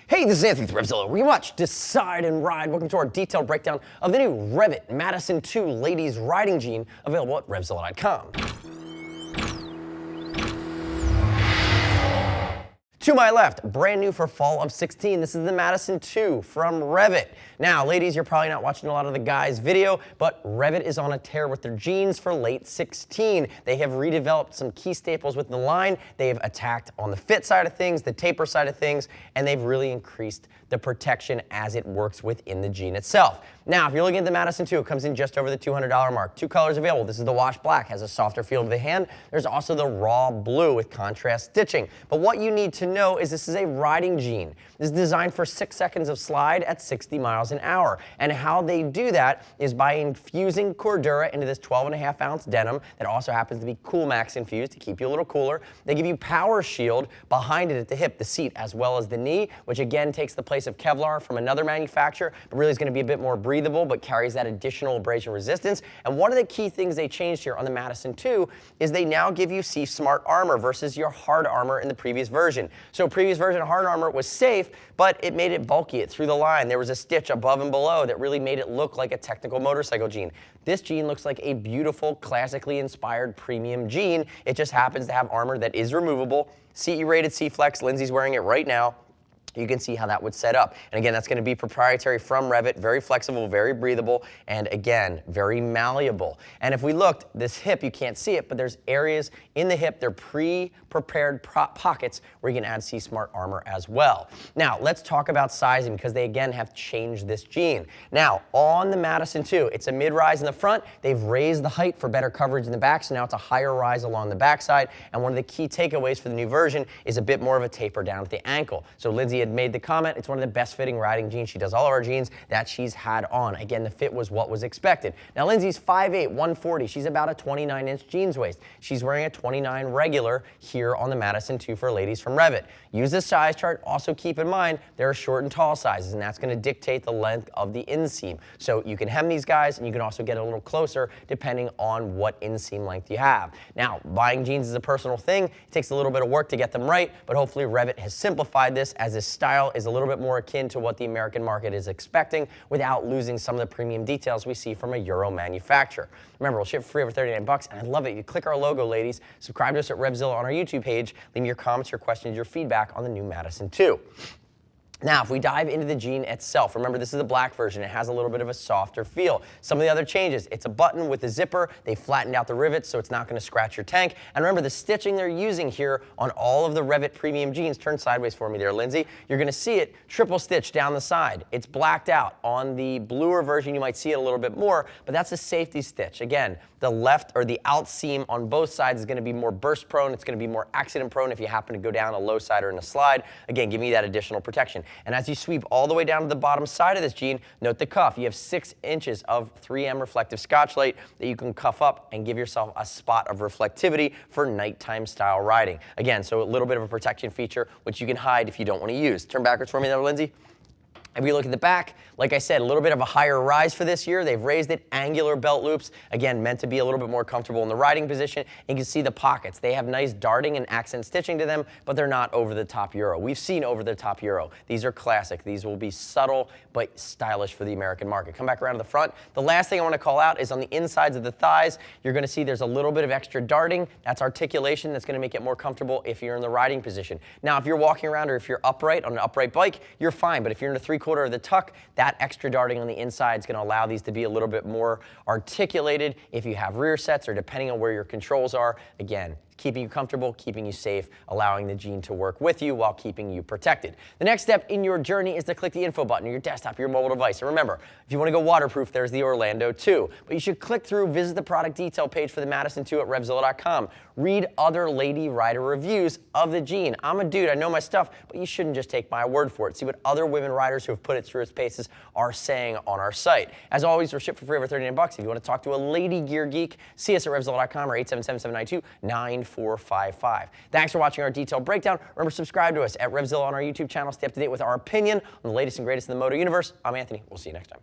Hey, this is Anthony with RevZilla, where you watch, decide, and ride. Welcome to our detailed breakdown of the new REV'IT Madison 2 ladies riding jean, available at RevZilla.com. To my left, brand new for fall of 16, this is the Madison 2 from REV'IT. Now, ladies, you're probably not watching a lot of the guys' video, but REV'IT is on a tear with their jeans for late 16. They have redeveloped some key staples with the line. They've attacked on the fit side of things, the taper side of things, and they've really increased the protection as it works within the jean itself. Now, if you're looking at the Madison 2, it comes in just over the $200 mark. Two colors available. This is the wash black, has a softer feel to the hand. There's also the raw blue with contrast stitching. But what you need to know is this is a riding jean. This is designed for 6 seconds of slide at 60 miles an hour. And how they do that is by infusing Cordura into this 12.5-ounce denim that also happens to be Coolmax infused to keep you a little cooler. They give you power shield behind it at the hip, the seat, as well as the knee, which again takes the place of Kevlar from another manufacturer, but really is going to be a bit more breathable, but carries that additional abrasion resistance. And one of the key things they changed here on the Madison 2 is they now give you SEESMART armor versus your hard armor in the previous version. So previous version of hard armor was safe, but it made it bulky. It threw the line. There was a stitch above and below that really made it look like a technical motorcycle jean. This jean looks like a beautiful, classically inspired premium jean. It just happens to have armor that is removable. CE rated C-Flex. Lindsay's wearing it right now. You can see how that would set up. And again, that's going to be proprietary from REV'IT, very flexible, very breathable, and again, very malleable. And if we looked, this hip, you can't see it, but there's areas in the hip, they're pre-prepared pockets where you can add SEESMART armor as well. Now, let's talk about sizing because they again have changed this jean. Now, on the Madison 2, it's a mid-rise in the front. They've raised the height for better coverage in the back, so now it's a higher rise along the backside. And one of the key takeaways for the new version is a bit more of a taper down at the ankle. So Lindsay had made the comment, it's one of the best fitting riding jeans. She does all of our jeans that she's had on. Again, the fit was what was expected. Now, Lindsay's 5'8", 140. She's about a 29-inch jeans waist. She's wearing a 29 regular here on the Madison 2 for ladies from REV'IT. Use this size chart. Also keep in mind, there are short and tall sizes, and that's going to dictate the length of the inseam. So you can hem these guys, and you can also get a little closer depending on what inseam length you have. Now, buying jeans is a personal thing. It takes a little bit of work to get them right, but hopefully REV'IT has simplified this as this style is a little bit more akin to what the American market is expecting without losing some of the premium details we see from a Euro manufacturer. Remember, we'll ship free over 39 bucks, and I love it. You click our logo, ladies. Subscribe to us at RevZilla on our YouTube page. Leave me your comments, your questions, your feedback on the new Madison 2. Now, if we dive into the jean itself, remember this is the black version. It has a little bit of a softer feel. Some of the other changes, it's a button with a zipper. They flattened out the rivets so it's not going to scratch your tank. And remember the stitching they're using here on all of the REV'IT premium jeans. Turn sideways for me there, Lindsay. You're going to see it triple stitched down the side. It's blacked out. On the bluer version, you might see it a little bit more, but that's a safety stitch. Again, the left or the out seam on both sides is going to be more burst prone. It's going to be more accident prone if you happen to go down a low side or in a slide. Again, giving you that additional protection. And as you sweep all the way down to the bottom side of this jean, note the cuff. You have 6 inches of 3M reflective Scotchlite that you can cuff up and give yourself a spot of reflectivity for nighttime style riding. Again, so a little bit of a protection feature, which you can hide if you don't want to use. Turn backwards for me there, Lindsay. If you look at the back, like I said, a little bit of a higher rise for this year. They've raised it, angular belt loops, again, meant to be a little bit more comfortable in the riding position. And you can see the pockets. They have nice darting and accent stitching to them, but they're not over-the-top Euro. We've seen over-the-top Euro. These are classic. These will be subtle but stylish for the American market. Come back around to the front. The last thing I want to call out is on the insides of the thighs, you're going to see there's a little bit of extra darting. That's articulation. That's going to make it more comfortable if you're in the riding position. Now, if you're walking around or if you're upright on an upright bike, you're fine. But if you're in a 3/4 of the tuck, that extra darting on the inside is going to allow these to be a little bit more articulated if you have rear sets or depending on where your controls are. Again, keeping you comfortable, keeping you safe, allowing the jean to work with you while keeping you protected. The next step in your journey is to click the info button on your desktop, your mobile device. And remember, if you want to go waterproof, there's the Orlando 2. But you should click through, visit the product detail page for the Madison 2 at RevZilla.com. Read other lady rider reviews of the jean. I'm a dude, I know my stuff, but you shouldn't just take my word for it. See what other women riders who have put it through its paces are saying on our site. As always, we're shipped for free over 39 bucks. If you want to talk to a lady gear geek, see us at RevZilla.com or 877-792-9455. Thanks for watching our detailed breakdown. Remember, subscribe to us at RevZilla on our YouTube channel. Stay up to date with our opinion on the latest and greatest in the moto universe. I'm Anthony. We'll see you next time.